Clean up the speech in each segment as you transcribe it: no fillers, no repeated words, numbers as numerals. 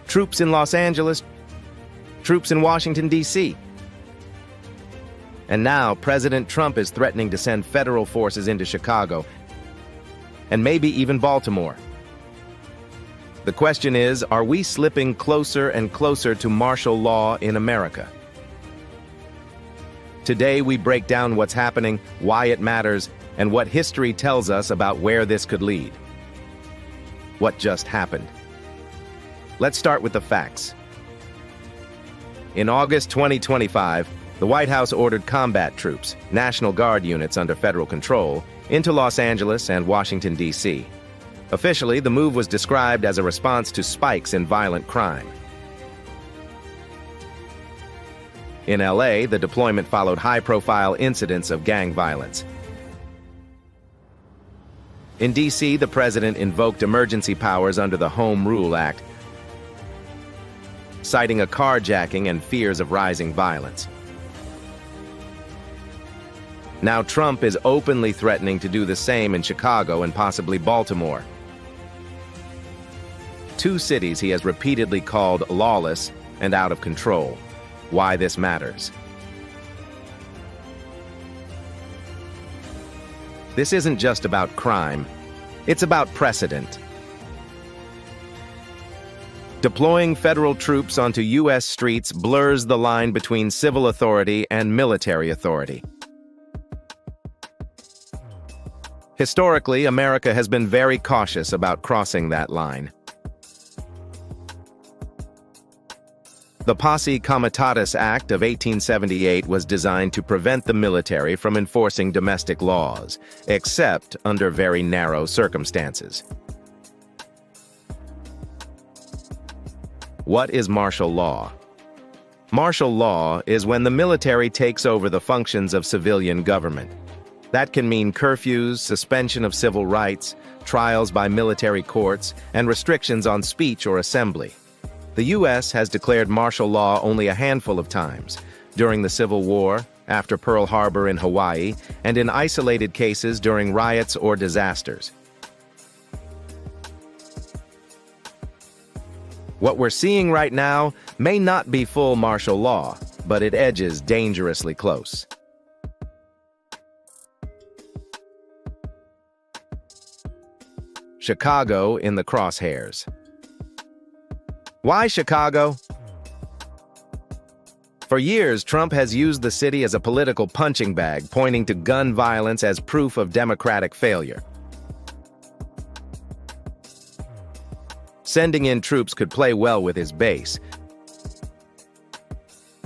troops in Los Angeles, troops in Washington, D.C. And now President Trump is threatening to send federal forces into Chicago and maybe even Baltimore. The question is, are we slipping closer and closer to martial law in America? Today we break down what's happening, why it matters, and what history tells us about where this could lead. What just happened? Let's start with the facts. In August 2025, the White House ordered combat troops, National Guard units under federal control, into Los Angeles and Washington, D.C. Officially, the move was described as a response to spikes in violent crime. In L.A., the deployment followed high-profile incidents of gang violence. In D.C., the president invoked emergency powers under the Home Rule Act, citing a carjacking and fears of rising violence. Now Trump is openly threatening to do the same in Chicago and possibly Baltimore. Two cities he has repeatedly called lawless and out of control. Why this matters. This isn't just about crime, it's about precedent. Deploying federal troops onto U.S. streets blurs the line between civil authority and military authority. Historically, America has been very cautious about crossing that line. The Posse Comitatus Act of 1878 was designed to prevent the military from enforcing domestic laws, except under very narrow circumstances. What is martial law? Martial law is when the military takes over the functions of civilian government. That can mean curfews, suspension of civil rights, trials by military courts, and restrictions on speech or assembly. The U.S. has declared martial law only a handful of times, during the Civil War, after Pearl Harbor in Hawaii, and in isolated cases during riots or disasters. What we're seeing right now may not be full martial law, but it edges dangerously close. Chicago in the crosshairs. Why Chicago? For years, Trump has used the city as a political punching bag, pointing to gun violence as proof of Democratic failure. Sending in troops could play well with his base,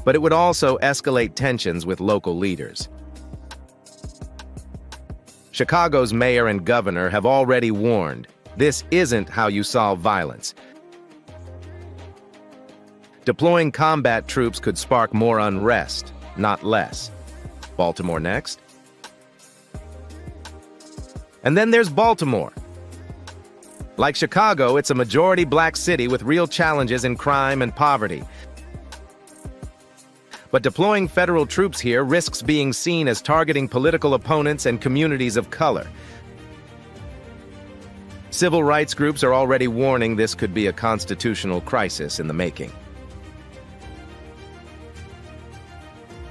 but it would also escalate tensions with local leaders. Chicago's mayor and governor have already warned, this isn't how you solve violence. Deploying combat troops could spark more unrest, not less. Baltimore next. And then there's Baltimore. Like Chicago, it's a majority black city with real challenges in crime and poverty. But deploying federal troops here risks being seen as targeting political opponents and communities of color. Civil rights groups are already warning this could be a constitutional crisis in the making.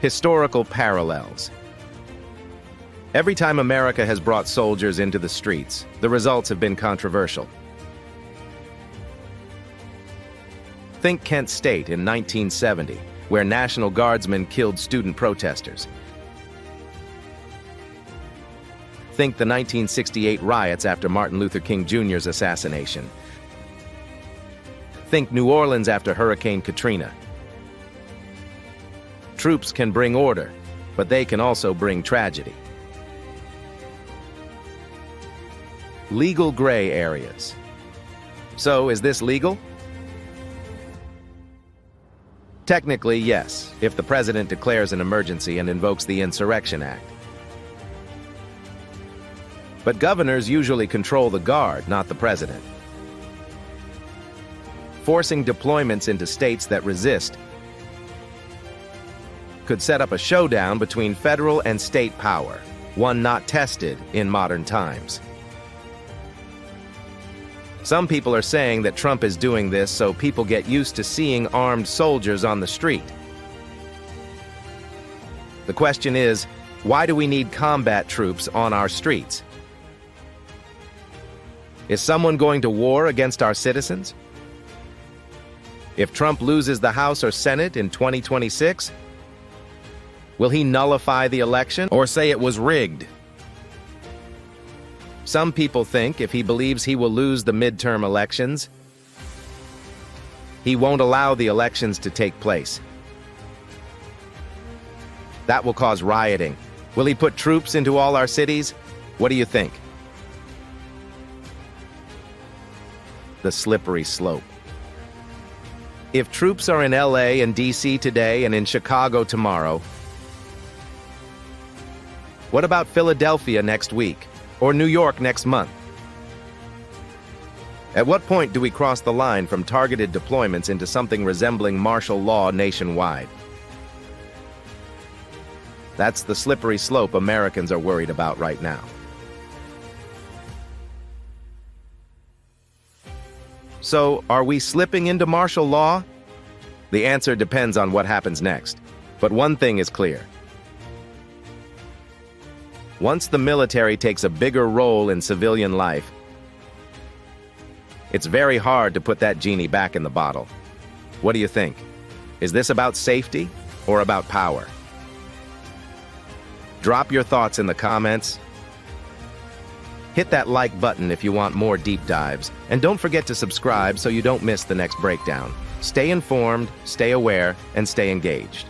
Historical parallels. Every time America has brought soldiers into the streets, the results have been controversial. Think Kent State in 1970, where National Guardsmen killed student protesters. Think the 1968 riots after Martin Luther King Jr.'s assassination. Think New Orleans after Hurricane Katrina. Troops can bring order, but they can also bring tragedy. Legal gray areas. So, is this legal? Technically, yes, if the president declares an emergency and invokes the Insurrection Act. But governors usually control the Guard, not the president. Forcing deployments into states that resist could set up a showdown between federal and state power, one not tested in modern times. Some people are saying that Trump is doing this so people get used to seeing armed soldiers on the street. The question is, why do we need combat troops on our streets? Is someone going to war against our citizens? If Trump loses the House or Senate in 2026, will he nullify the election or say it was rigged? Some people think if he believes he will lose the midterm elections, he won't allow the elections to take place. That will cause rioting. Will he put troops into all our cities? What do you think? The slippery slope. If troops are in LA and DC today and in Chicago tomorrow, what about Philadelphia next week? Or New York next month? At what point do we cross the line from targeted deployments into something resembling martial law nationwide? That's the slippery slope Americans are worried about right now. So, are we slipping into martial law? The answer depends on what happens next. But one thing is clear. Once the military takes a bigger role in civilian life, it's very hard to put that genie back in the bottle. What do you think? Is this about safety or about power? Drop your thoughts in the comments. Hit that like button if you want more deep dives, and don't forget to subscribe so you don't miss the next breakdown. Stay informed, stay aware, and stay engaged.